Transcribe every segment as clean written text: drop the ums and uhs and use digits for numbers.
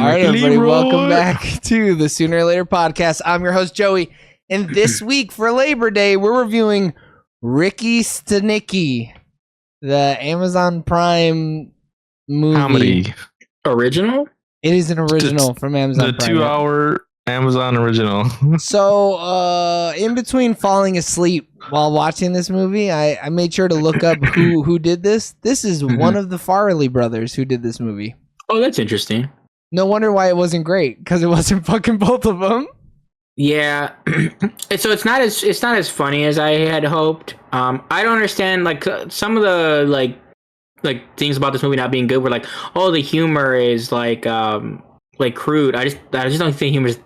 All right, everybody, welcome back to the Sooner or Later podcast. I'm your host, Joey, and this week for Labor Day, we're reviewing Ricky Stanicky, the Amazon Prime movie. Comedy. Original? It is an original from Amazon Prime. The 2-hour Amazon original. So, in between falling asleep while watching this movie, I made sure to look up who did this. This is one of the Farrelly brothers who did this movie. Oh, that's interesting. No wonder why it wasn't great, because it wasn't fucking both of them. Yeah, so it's not as funny as I had hoped. I don't understand like some of the like things about this movie not being good. Were like, oh, the humor is like crude. I just don't think humor is.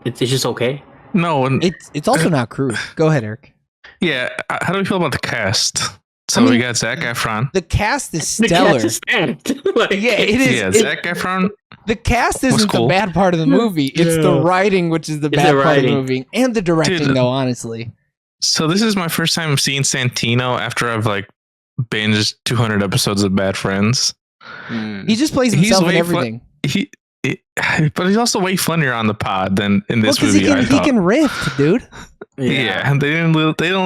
It's just okay. No, it's also not crude. Go ahead, Eric. Yeah, how do we feel about the cast? So we got Zac Efron. The cast is stellar. Yeah, it is. Yeah, Zac Efron. The cast isn't the bad part of the movie. It's the writing, which is the bad part of the movie, and the directing, though. Honestly. So this is my first time seeing Santino after I've like binged 200 episodes of Bad Friends. He just plays himself in everything. But he's also way funnier on the pod than in this movie. He can riff, dude. Yeah, and they don't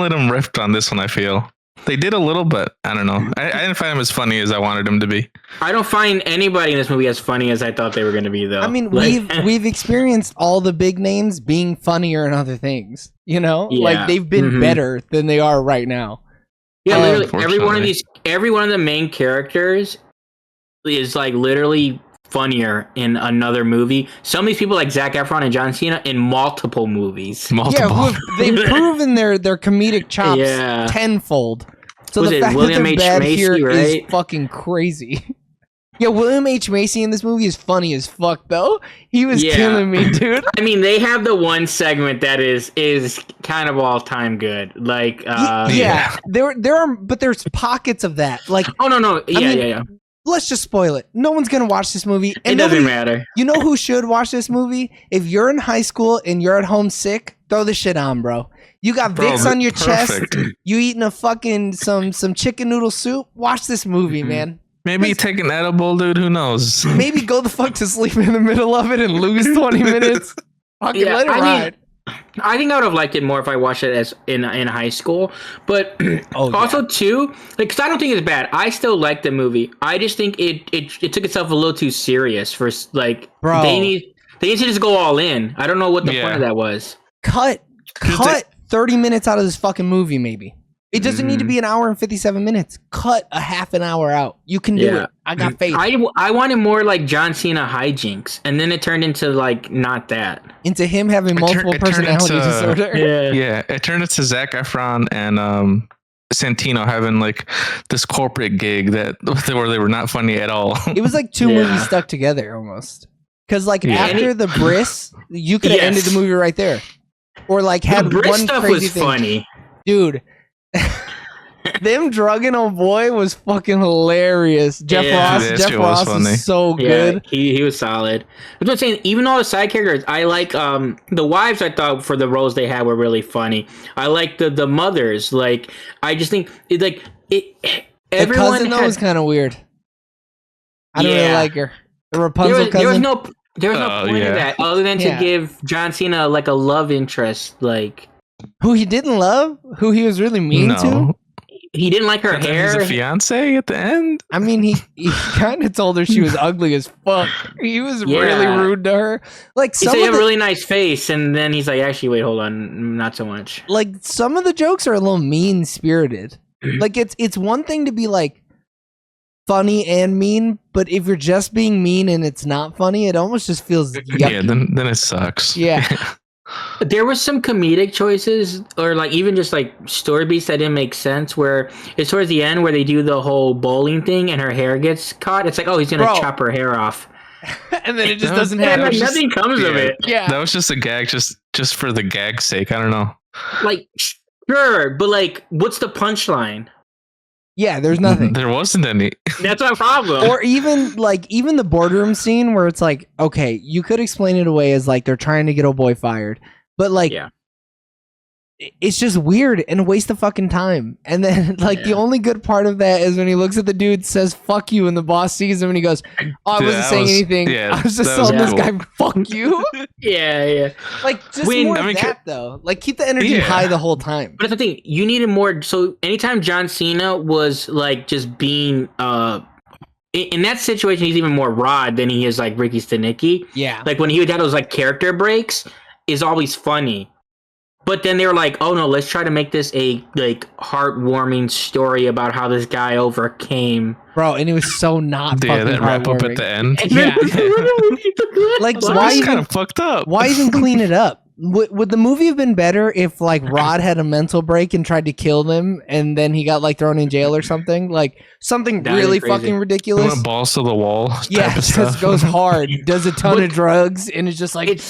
let him riff on this one. I feel. They did a little, but I don't know. I didn't find him as funny as I wanted him to be. I don't find anybody in this movie as funny as I thought they were going to be, though. I mean, we've experienced all the big names being funnier in other things. You know, like they've been better than they are right now. Yeah, literally every one of the main characters is like literally funnier in another movie. Some of these people, like Zac Efron and John Cena, in multiple movies. Yeah, they've proven their comedic chops tenfold. So the fact William that they're H. bad Macy, here right? is fucking crazy. Yeah, William H. Macy in this movie is funny as fuck, though. He was killing me, dude. I mean, they have the one segment that is kind of all time good. Like, there are, but there's pockets of that. Like, oh no, yeah. Let's just spoil it. No one's gonna watch this movie. And it doesn't matter. You know who should watch this movie? If you're in high school and you're at home sick, throw this shit on, bro. You got Vicks on your chest. You eating a fucking some chicken noodle soup. Watch this movie, man. Maybe take an edible, dude. Who knows? Maybe go the fuck to sleep in the middle of it and lose 20 minutes. Fucking let it ride. I think I would have liked it more if I watched it as in high school, but too, like, cause I don't think it's bad. I still like the movie. I just think it took itself a little too serious for like, bro. They need to just go all in. I don't know what the point of that was. Cut 30 minutes out of this fucking movie, maybe. It doesn't need to be an hour and 57 minutes. Cut a half an hour out. You can do it. I got faith. I wanted more like John Cena hijinks, and then it turned into like not that. Into him having multiple personality disorder. Yeah. It turned into Zac Efron and Santino having like this corporate gig where they were not funny at all. It was like two movies stuck together almost. Because like after the Briss, you could have ended the movie right there, or like had the one stuff crazy was thing. Funny, dude. Them drugging old boy was fucking hilarious. Jeff Ross is so good. He was solid. But I'm saying, even all the side characters, I like the wives. I thought for the roles they had were really funny. I like the mothers. Like, I just think everyone was kind of weird. I don't really like her. The Rapunzel cousin. There was no point in that other than to give John Cena like a love interest, like who he didn't love, who he was really mean to. He didn't like her hair. He's a fiance at the end. I mean, he kind of told her she was ugly as fuck. He was really rude to her. Like, he said you have a really nice face, and then he's like, actually, wait, hold on, not so much. Like, some of the jokes are a little mean spirited. Like, it's one thing to be like funny and mean, but if you're just being mean and it's not funny, it almost just feels yucky. Yeah, then it sucks. Yeah. There were some comedic choices, or like even just like story beats that didn't make sense. Where it's towards the end where they do the whole bowling thing and her hair gets caught. It's like, oh, he's gonna chop her hair off, and then it just doesn't happen. Like, nothing comes of it. Yeah, that was just a gag, just for the gag's sake. I don't know. Like, sure, but like, what's the punchline? Yeah, there's nothing. There wasn't any. That's my problem. Or even the boardroom scene where it's like, okay, you could explain it away as like they're trying to get old boy fired, but like, it's just weird and a waste of fucking time. And then like the only good part of that is when he looks at the dude, says "fuck you," and the boss sees him and he goes, "Oh, I wasn't saying anything. I was just telling this guy fuck you." Yeah. Like just more of that though. Like keep the energy high the whole time. But that's the thing, you needed more. So anytime John Cena was like just being in that situation, he's even more Rod than he is like Ricky Stanicky. Yeah. Like when he would have those like character breaks is always funny. But then they were like, oh no, let's try to make this a like heartwarming story about how this guy overcame. Bro, and it was so not fucking that wrap up at the end. Yeah. Like why even kind of fucked up? Why even clean it up? Would the movie have been better if like Rod had a mental break and tried to kill them and then he got like thrown in jail or something? Like something really fucking ridiculous. Went balls to the wall. Yeah, just goes hard, does a ton of drugs, and it's just like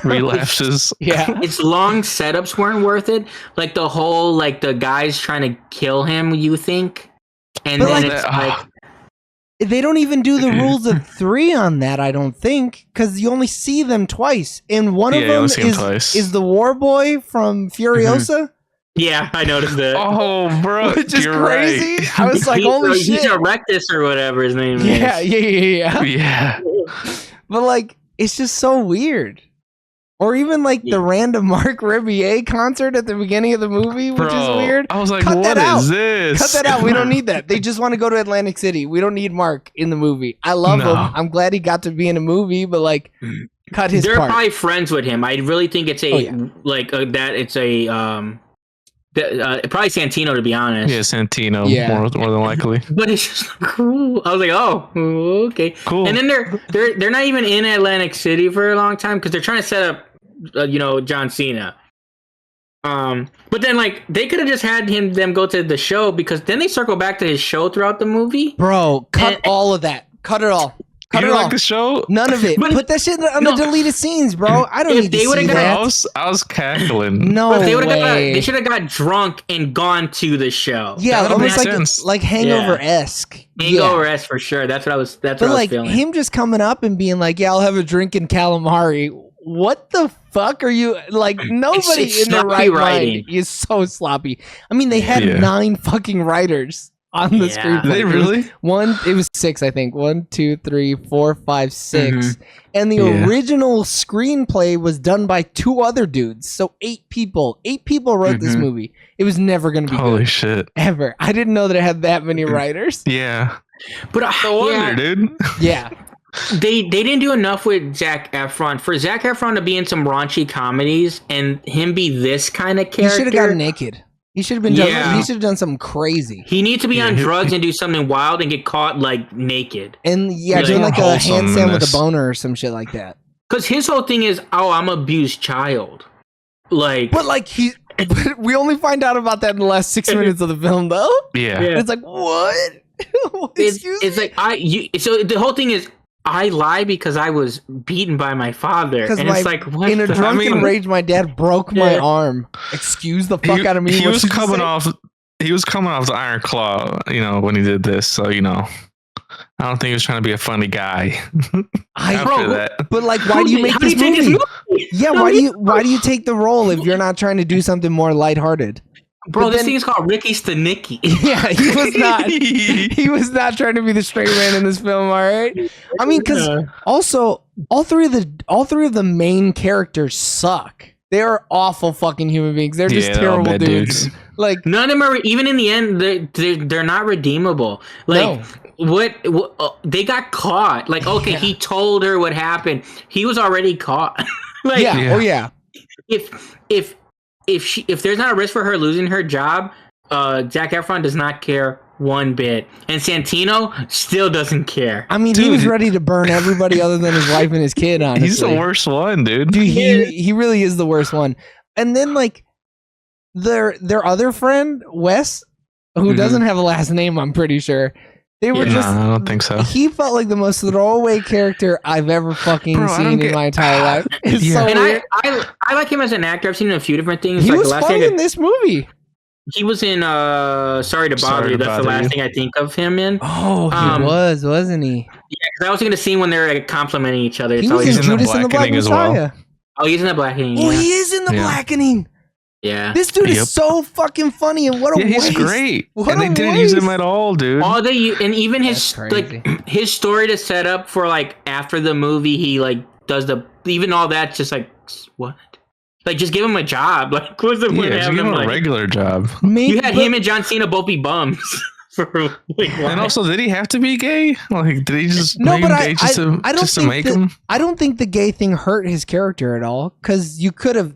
relapses. Yeah. Its long setups weren't worth it. Like the whole like the guys trying to kill him, you think? And But then like, it's like they don't even do the rules of 3 on that, I don't think, because you only see them twice, and one of them is the war boy from Furiosa. Yeah, I noticed that. Oh, bro, which is crazy. Right. I was like, holy shit! He's a Rectus or whatever his name is. Yeah. But like, it's just so weird. Or even like the random Mark Rebier concert at the beginning of the movie, which is weird. I was like, Cut what is this? Cut that out. We don't need that. They just want to go to Atlantic City. We don't need Mark in the movie. I love him. I'm glad he got to be in a movie, but like, cut his They're part. probably friends with him. I really think it's probably Santino, to be honest. Yeah, Santino, more than likely. But it's just cool. I was like, oh, okay, cool. And then they're not even in Atlantic City for a long time because they're trying to set up, John Cena. But then like they could have just had them go to the show because then they circle back to his show throughout the movie. Bro, cut all of that. Cut it all. Cut you it like all. the show? None of it. Put that shit on the deleted scenes, bro. I don't need to see that. I was cackling. No way. They should have got drunk and gone to the show. Yeah, almost like Hangover-esque. Hangover-esque for sure. That's what I was feeling. Him just coming up and being like, yeah, I'll have a drink in calamari. What the fuck are you like? Nobody in their right mind is so sloppy. I mean, they had 9 fucking writers on the screenplay. Did they really? It was 6, I think. 1, 2, 3, 4, 5, 6. And the original screenplay was done by 2 other dudes. So 8 people. 8 people wrote this movie. It was never going to be Holy good. shit. Ever. I didn't know that it had that many writers. Yeah. But no wonder, dude. Yeah. They didn't do enough with Zac Efron. For Zac Efron to be in some raunchy comedies and him be this kind of character. He should have gotten naked. He should have been done. He should have done something crazy. He needs to be on drugs and do something wild and get caught like naked. And doing like a handstand with a boner or some shit like that. Because his whole thing is, I'm an abused child. Like, but like we only find out about that in the last 6 minutes of the film, though. Yeah. It's like what? It's like so the whole thing is. I lie because I was beaten by my father. And it's like, what? In a drunken rage, my dad broke my arm. Excuse the fuck out of me. He was coming off the Iron Claw, when he did this. So, I don't think he was trying to be a funny guy. But like, why do you make this movie? Yeah, why do you take the role if you're not trying to do something more lighthearted? Bro, this thing is called Ricky Stanicky. Yeah, he was not. He was not trying to be the straight man in this film. All right. I mean, because also all three of the main characters suck. They are awful fucking human beings. They're just terrible dudes. Like none of them are. Even in the end, they're not redeemable. Like what they got caught. Like he told her what happened. He was already caught. Like oh yeah. If there's not a risk for her losing her job, Zac Efron does not care one bit, and Santino still doesn't care. I mean, he was ready to burn everybody other than his wife and his kid. Honestly, he's the worst one, dude. He really is the worst one. And then like their other friend Wes, who doesn't have a last name, I'm pretty sure. They were just. No, I don't think so. He felt like the most throwaway character I've ever fucking seen in my entire life. It's so weird. I like him as an actor. I've seen him in a few different things. He was funny in this movie. He was in Sorry to Bother You. That's the last thing I think of him in. Oh, he was, wasn't he? Yeah, because I was thinking the scene when they're complimenting each other. He was in Judas and the Black Messiah. Oh, he's in the Blackening. Oh, he is in the Blackening. Yeah. This dude Yep. is so fucking funny, and what a Yeah, waste. he's great. What And a they didn't use him waste. at all, dude. All they and even his That's crazy. his story to set up for like after the movie, he like does the even all that just like what? Like just give him a job. Like what's the point Yeah, of just having give him him a like regular job. Maybe, you had but- him and John Cena both be bums for like what? And also, did he have to be gay? Like, did he just No, make but him I gay just to don't think make that, him? I don't think the gay thing hurt his character at all, because you could have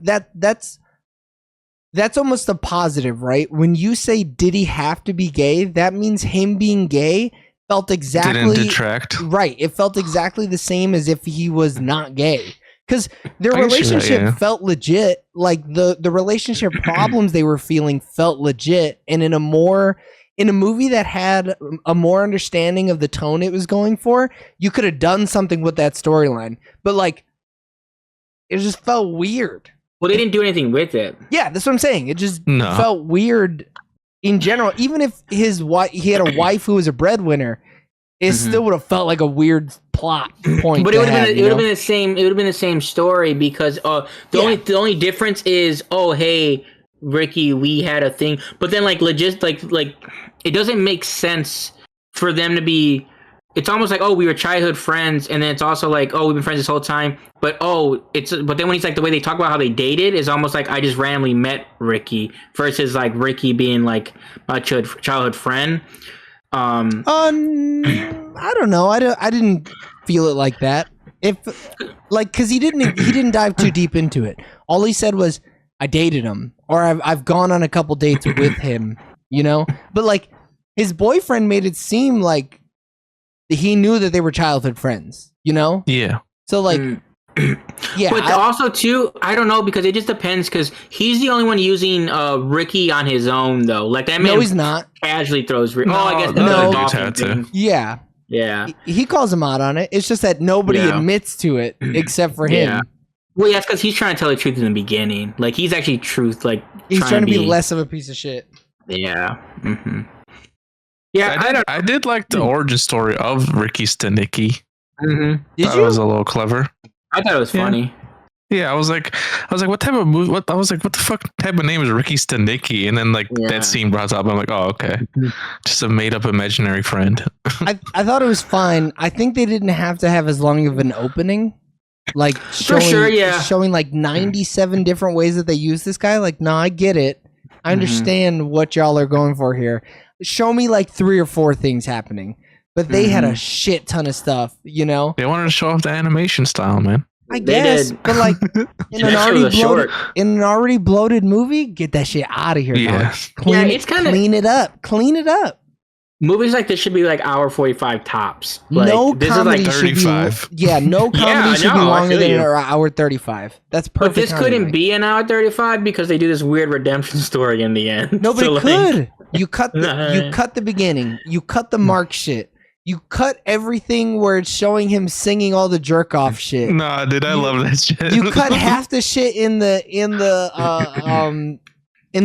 that's almost a positive, right? When you say did he have to be gay, that means him being gay felt Didn't exactly detract. right. It felt exactly the same as if he was not gay. Because their I can see that, relationship yeah. felt legit. Like the relationship problems they were feeling felt legit. And in a movie that had a more understanding of the tone it was going for, you could have done something with that storyline. But like, it just felt weird. Well, they didn't do anything with it. Yeah, that's what I'm saying. It just No. felt weird in general. Even if he had a wife who was a breadwinner, it still would have felt like a weird plot point. But it would have been you know? the same. It would have been the same story because the only difference is hey Ricky, we had a thing. But then like like it doesn't make sense for them to be. It's almost like we were childhood friends, and then it's also like we've been friends this whole time. But but then when he's like the way they talk about how they dated is almost like I just randomly met Ricky versus like Ricky being like a childhood friend. I don't know. I didn't feel it like that. If like because he didn't dive too deep into it. All he said was I dated him, or I've gone on a couple dates with him. You know, but like his boyfriend made it seem like he knew that they were childhood friends. You know, Yeah. so like. Yeah, but also too, I don't know because it just depends because he's the only one using Ricky on his own though. Like that man, no, he's not. Casually throws. No, I guess the the other golfing dudes had to. thing. Yeah, Yeah. he calls him out on it. It's just that nobody Yeah. admits to it except for him. Yeah. Well, yeah, because he's trying to tell the truth in the beginning. Like he's actually truth. Like He's trying to be less of a piece of shit. Yeah. Mm-hmm. Yeah, I did like the origin story of Ricky Stanicky. Mm-hmm. Did Thought you? it was a little clever. I thought it was Yeah. funny. Yeah, I was like, what type of movie? What the fuck type of name is Ricky Stanicky? And then like Yeah. that scene brought up, I'm like, oh okay, just a made up imaginary friend. I thought it was fine. I think they didn't have to have as long of an opening. Like showing, sure, yeah. showing like 97 different ways that they use this guy. Like, no, I get it. I understand what y'all are going for here. Show me like 3 or 4 things happening. But they had a shit ton of stuff, you know? They wanted to show off the animation style, man. I They guess, did. but like in an That shit was already bloated movie, get that shit out of here. Yeah. Dog. Clean, it's kinda- clean it up. Clean it up. Movies like this should be like hour 45 tops. Like, No this comedy is like, should be 35. yeah, no comedy Yeah, should be no, I longer feel than you. an hour 35. That's perfect. but this comedy, couldn't like. be an hour 35 because they do this weird redemption story in the end. No, but So, it like, could. You cut Nah. you cut the beginning. You cut the Mark shit. You cut everything where it's showing him singing all the jerk off shit. Nah, dude, I love that shit. You cut half the shit in the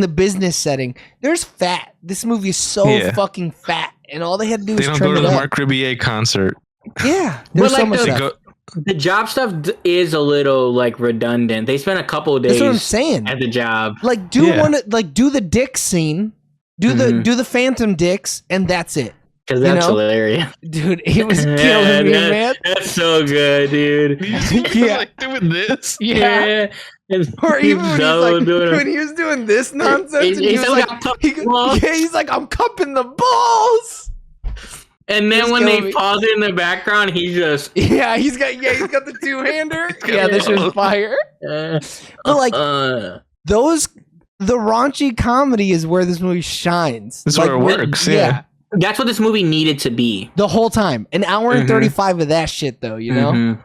business setting. There's fat. This movie is so Yeah. fucking fat, and all they had to do They was don't trim go to it the up. Mark Ribier concert. Yeah, there's But, so like, much the- They stuff. go, the job stuff is a little like redundant. They spent a couple of That's what I'm days saying. at the job. Like, do Yeah. do the dick scene, do the phantom dicks, and that's it. Because You that's know? hilarious. Dude, it was Yeah, killing me, that- man. That's so good, dude. Yeah. like doing this. Yeah. And Or even when, so doing when he was doing this nonsense, and he He's was like, like, "I'm cupping the balls." he's like, I'm cupping the balls. and then Just when killing they me. pause it in the background, he just Yeah, he's got the 2-hander. Yeah, this was fire. But like uh, the raunchy comedy is where this movie shines. That's Like, where it works, yeah. that's what this movie needed to be. The whole time. An hour and 35 of that shit though, you know? Mhm.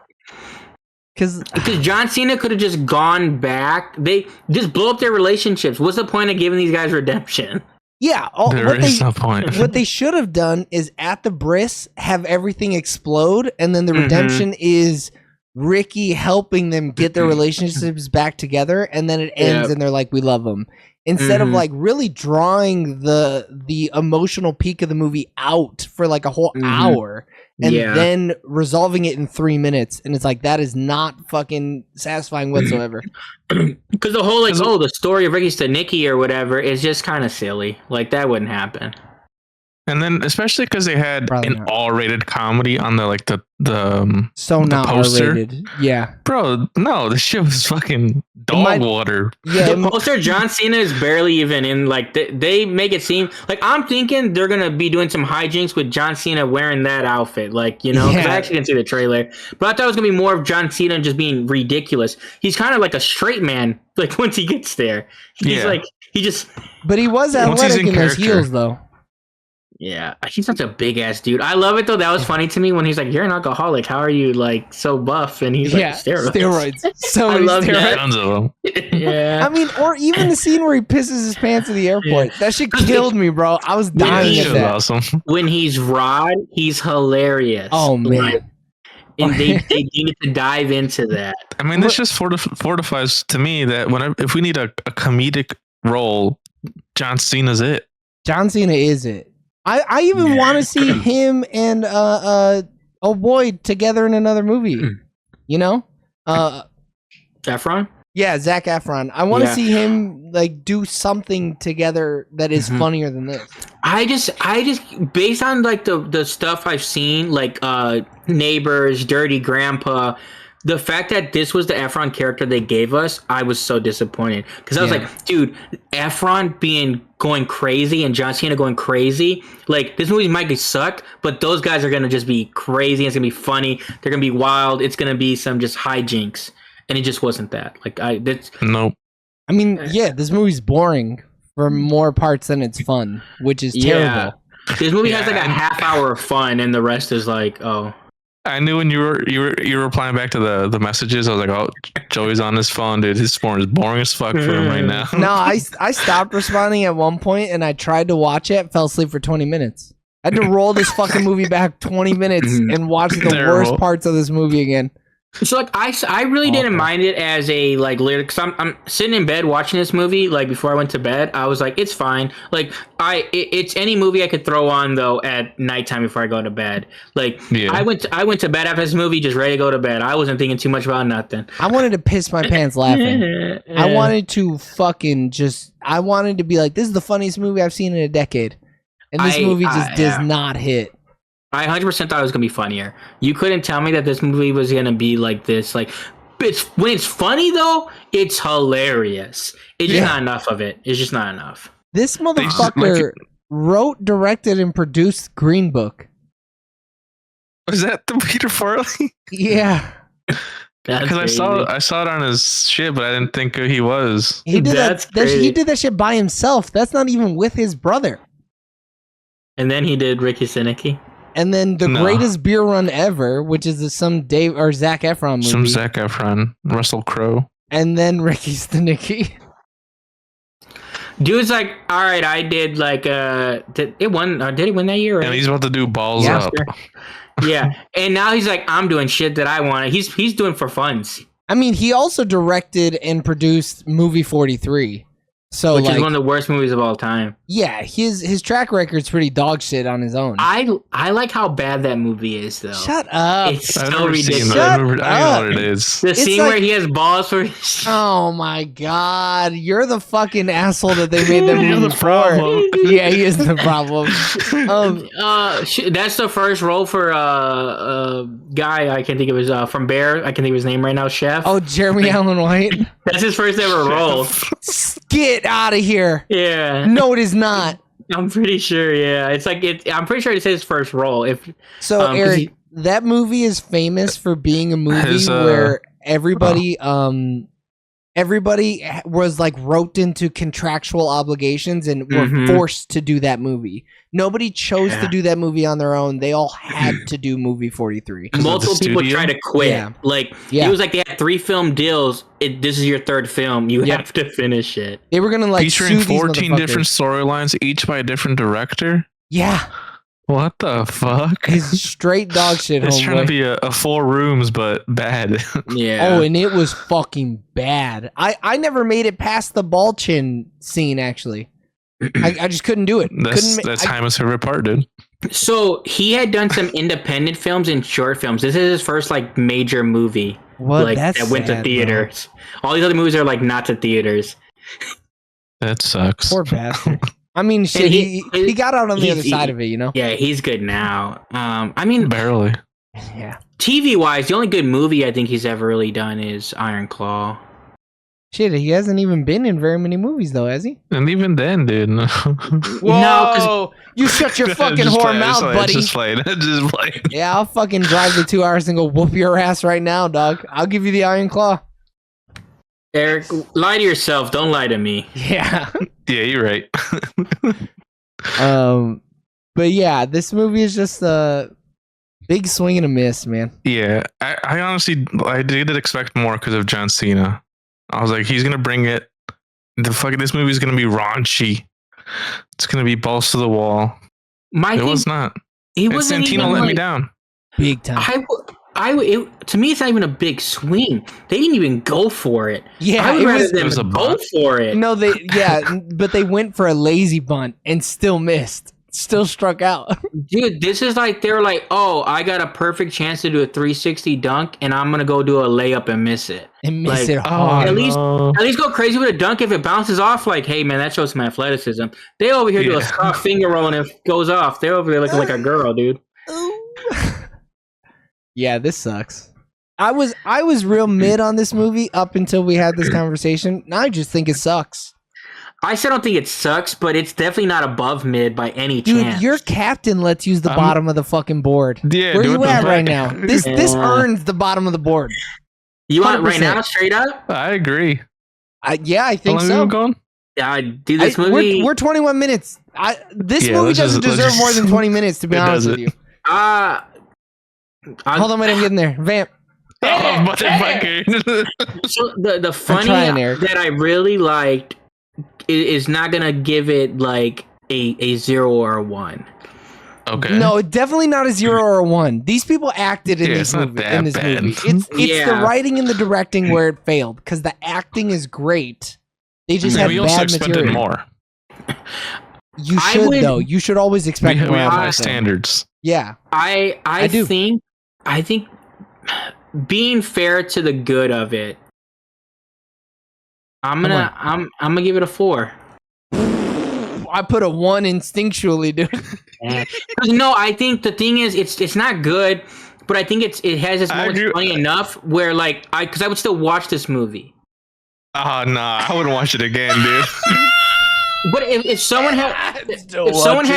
Because Because John Cena could have just gone back. They just blow up their relationships. What's the point of giving these guys redemption? yeah, There is no point. what they should have done is at the bris have everything explode, and then the redemption is Ricky helping them get their relationships back together, and then it ends Yep. and they're like, we love them. Instead of like really drawing the emotional peak of the movie out for like a whole hour and Yeah. then resolving it in 3 minutes, and it's like that is not fucking satisfying whatsoever. Because the whole like, the story of Ricky Stanicky or whatever is just kind of silly. Like that wouldn't happen. And then, especially because they had Probably an not. R-rated comedy on the So the not poster. R-rated. Yeah, Bro, no, the shit was fucking dog might- water. yeah. The poster, John Cena is barely even in. Like they make it seem like I'm thinking they're gonna be doing some hijinks with John Cena wearing that outfit. Like, you know, 'cause Yeah. I actually didn't see the trailer, but I thought it was gonna be more of John Cena just being ridiculous. He's kind of like a straight man. Like once he gets there, he's Yeah. like he just. But he was Once he's athletic in in those character. heels, though. Yeah, he's such a big ass dude. I love it though. That was funny to me when he's like, "You're an alcoholic. How are you like so buff?" And he's like, steroids. So I many love steroids. that. Tons of them. Yeah. I mean, or even the scene where he pisses his pants at the airport. That shit killed me, bro. I was Yeah, dying that at shit was that. awesome. When he's Rod, he's hilarious. Oh man. Like, and they need to dive into that. I mean, this just fortifies to me that if we need a comedic role, John Cena's it. John Cena is it. I even want to see him and oh boy together in another movie. You know? Efron? Yeah, Zac Efron. I want to Yeah. see him like do something together that is funnier than this. I just based on like the stuff I've seen, like Neighbors, Dirty Grandpa, the fact that this was the Efron character they gave us, I was so disappointed. Because I was like, dude, Efron going crazy and John Cena going crazy, like this movie might suck, but those guys are gonna just be crazy, it's gonna be funny, they're gonna be wild, it's gonna be some just hijinks. And it just wasn't that. Nope. I mean, yeah, this movie's boring for more parts than it's fun, which is terrible. This movie has like a half hour of fun, and the rest is like, oh. I knew when you were replying back to the messages, I was like, oh, Joey's on his phone, dude. His phone is boring as fuck for him right now. No, I stopped responding at one point and I tried to watch it, fell asleep for 20 minutes. I had to roll this fucking movie back 20 minutes and watch the Terrible. worst parts of this movie again. So like I really didn't mind it as a like lyric, because I'm sitting in bed watching this movie like before I went to bed. I was like, it's fine. Like it's any movie I could throw on though at nighttime before I go to bed. Like I went to bed after this movie just ready to go to bed. I wasn't thinking too much about nothing. I wanted to piss my pants laughing. I wanted to fucking I wanted to be like, this is the funniest movie I've seen in a decade. And this movie just does not hit. I 100% thought it was gonna be funnier. You couldn't tell me that this movie was gonna be like this. Like, when it's funny though, it's hilarious. It's just not enough of it. It's just not enough. This motherfucker wrote, directed, and produced Green Book. Was that the Peter Farley? Yeah. Because I saw it on his shit, but I didn't think who he was. He did That's that. He crazy. did that shit by himself. That's not even with his brother. And then he did Ricky Stanicky. And then the greatest beer run ever, which is some Dave or Zac Efron movie. Some Zac Efron, Russell Crowe. And then Ricky Stanicky. Dude's like, all right, I did like did it win that year? Right? And he's about to do Balls Up. Yeah, and now he's like, I'm doing shit that I want. He's doing for funds. I mean, he also directed and produced movie 43. So Which like, is one of the worst movies of all time. yeah, his track record's pretty dog shit on his own. I like how bad that movie is though. Shut up. It's I've so never seen ridiculous. that. I don't know up. what it is. The scene like- where he has balls for Oh my god, you're the fucking asshole that they made that You're movie the for. problem. Yeah, he is the problem. that's the first role for guy I can think of his from Bear. I can think of his name right now, Chef. Oh, Jeremy Allen White. That's his first ever role. Get out of here. Yeah. No, it is not. I'm pretty sure, yeah. It's like I'm pretty sure it's his first role. So 'cause Eric, that movie is famous for being a movie His, where everybody was like roped into contractual obligations and were forced to do that movie. Nobody chose to do that movie on their own. They all had to do movie 43. multiple people studio? tried to quit. Yeah. Like Yeah. it was like they had 3 film deals. This is your 3rd film. You have to finish it. They were gonna like Featuring sue these 14 motherfuckers. different storylines, each by a different director. Yeah, What the fuck? it's straight dog shit. It's trying to Homeboy. be a 4 rooms, but bad. Yeah. Oh, and it was fucking bad. I never made it past the ball chin scene. Actually, I just couldn't do it. That's Timeless favorite part, dude. So he had done some independent films and short films. This is his first like major movie. What? Like That's that went to sad, theaters. All these other movies are like not to theaters. That sucks. Poor bastard. I mean, shit. He got out on the other side of it, you know. Yeah, he's good now. I mean, Barely. Yeah. TV wise, the only good movie I think he's ever really done is Iron Claw. Shit, he hasn't even been in very many movies though, has he? And even then, dude. No. Whoa! You shut your fucking whore mouth, buddy. Just playing. Yeah, I'll fucking drive the 2 hours and go whoop your ass right now, dog. I'll give you the Iron Claw. Eric, lie to yourself. Don't lie to me. Yeah. Yeah, you're right. But yeah, this movie is just a big swing and a miss, man. Yeah, I honestly, I did expect more because of John Cena. I was like, he's gonna bring it. This movie's gonna be raunchy. It's gonna be balls to the wall. It was not. It wasn't Santino let me down. Big time. To me, it's not even a big swing. They didn't even go for it. Yeah, I would rather them was a go bunt. for it. No, but they went for a lazy bunt and still missed. Still struck out. Dude, this is like they were like, oh, I got a perfect chance to do a 360 dunk, and I'm gonna go do a layup and miss it. And miss Like, it hard. At least go crazy with a dunk if it bounces off. Like, hey man, that shows some athleticism. They over here do a soft finger roll and it goes off. They're over there looking like a girl, dude. Yeah, this sucks. I was real mid on this movie up until we had this conversation. Now I just think it sucks. I still don't think it sucks, but it's definitely not above mid by any chance. Dude, your captain lets use the bottom of the fucking board. Yeah, where do you it at the right fuck. now? This earns the bottom of the board. You want it right 100%. now, straight up? I agree. Yeah, I think How long so. have we been going? Yeah, dude, this movie. We're 21 minutes. This Yeah, movie let's doesn't just- deserve let's more just- than 20 minutes, to be It honest with doesn't. you. Hold Hold on, wait, I'm getting there. Vamp. Oh, motherfucker. So the funny trying, Eric. that I really liked is not gonna give it like a 0 or a 1. Okay. No, definitely not a 0 or a 1. These people acted in Yeah, this it's not movie. that In this bad. movie, it's the Yeah. writing and the directing where it failed because the acting is great. They just Yeah, had we also bad expected material. more. You I should would- though. You should always expect We more. have out high of them. standards. Yeah, I do. think being fair to the good of it, I'm gonna give it a 4. I put a 1 instinctually, dude. No, I think the thing is, it's not good, but I think it has its I moments agree. funny enough where like because I would still watch this movie. Oh, nah. I wouldn't watch it again, dude. But if someone had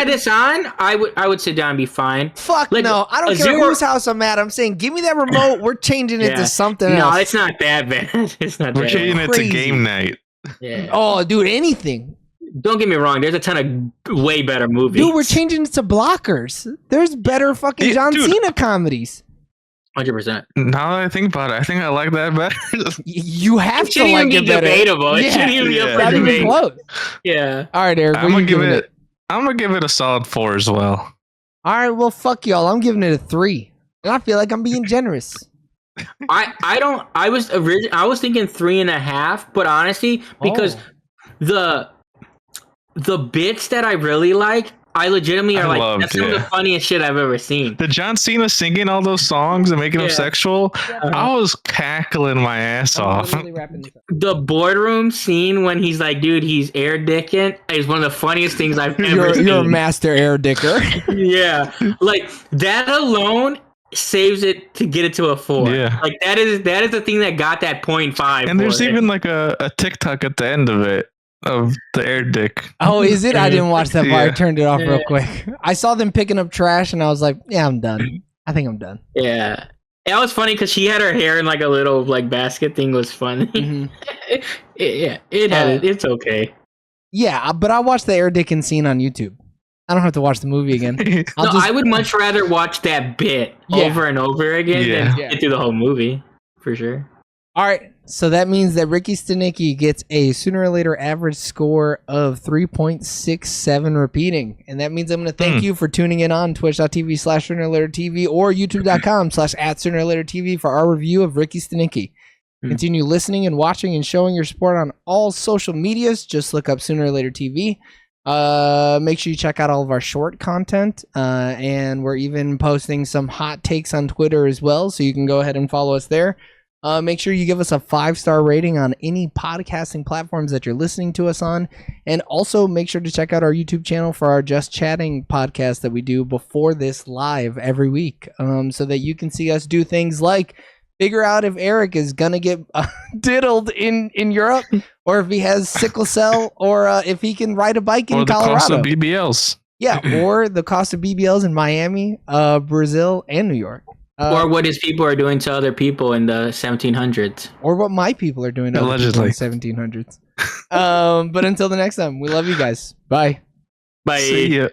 this on, I would sit down and be fine. Fuck Like, no, I don't a care 0 whose house I'm at. I'm saying, give me that remote. We're changing it Yeah. to something No, else. it's not that bad. It's not We're that changing bad. it to Crazy. game night. Yeah. Oh, dude, anything. Don't get me wrong. There's a ton of way better movies. Dude, we're changing it to blockers. There's better fucking Yeah, John dude. Cena comedies. 100%. Now that I think about it, I think I like that better. You have It to shouldn't like even be it better. debatable. It Yeah. shouldn't even be up for Not even debate. close. Yeah. All right, Eric, I'm what are gonna you give giving it. I'm gonna give it a solid 4 as well. All right, well, fuck y'all. I'm giving it a 3. And I feel like I'm being generous. I was thinking 3.5, but honestly, because the bits that I really like, I legitimately I are like, loved, that's some of the yeah. funniest shit I've ever seen. The John Cena singing all those songs and making them Yeah. sexual, I was cackling my ass off. The boardroom scene when he's like, dude, he's air dicking is one of the funniest things I've ever seen. You're a master air dicker. Yeah, like that alone saves it to get it to a 4. Yeah. Like that is the thing that got that 0.5. And there's for it. even like a TikTok at the end of it of the air dick. Oh, is it? I didn't watch that part. I Yeah. turned it off real quick. I saw them picking up trash, and I was like, yeah, I'm done. I think I'm done. Yeah. It was funny because she had her hair in like a little like basket thing was funny. Mhm. It's okay. Yeah, but I watched the air dicking scene on YouTube. I don't have to watch the movie again. No, I would much rather watch that bit Yeah. over and over again Yeah. than Yeah. get through the whole movie for sure. All right, so that means that Ricky Stanicky gets a sooner or later average score of 3.67 repeating. And that means I'm going to thank you for tuning in on twitch.tv/sooner or later TV or youtube.com/@sooner or later TV for our review of Ricky Stanicky. Continue listening and watching and showing your support on all social medias. Just look up Sooner or Later TV. Make sure you check out all of our short content, and we're even posting some hot takes on Twitter as well, so you can go ahead and follow us there. Make sure you give us a 5-star rating on any podcasting platforms that you're listening to us on, and also make sure to check out our YouTube channel for our Just Chatting podcast that we do before this live every week, so that you can see us do things like figure out if Eric is gonna get diddled in Europe, or if he has sickle cell, or if he can ride a bike in Colorado. Or the cost of BBLs. Yeah, or the cost of BBLs in Miami, Brazil, and New York. Or what his people are doing to other people in the 1700s. Or what my people are doing to other people in the 1700s. But until the next time, we love you guys. Bye. Bye. See ya.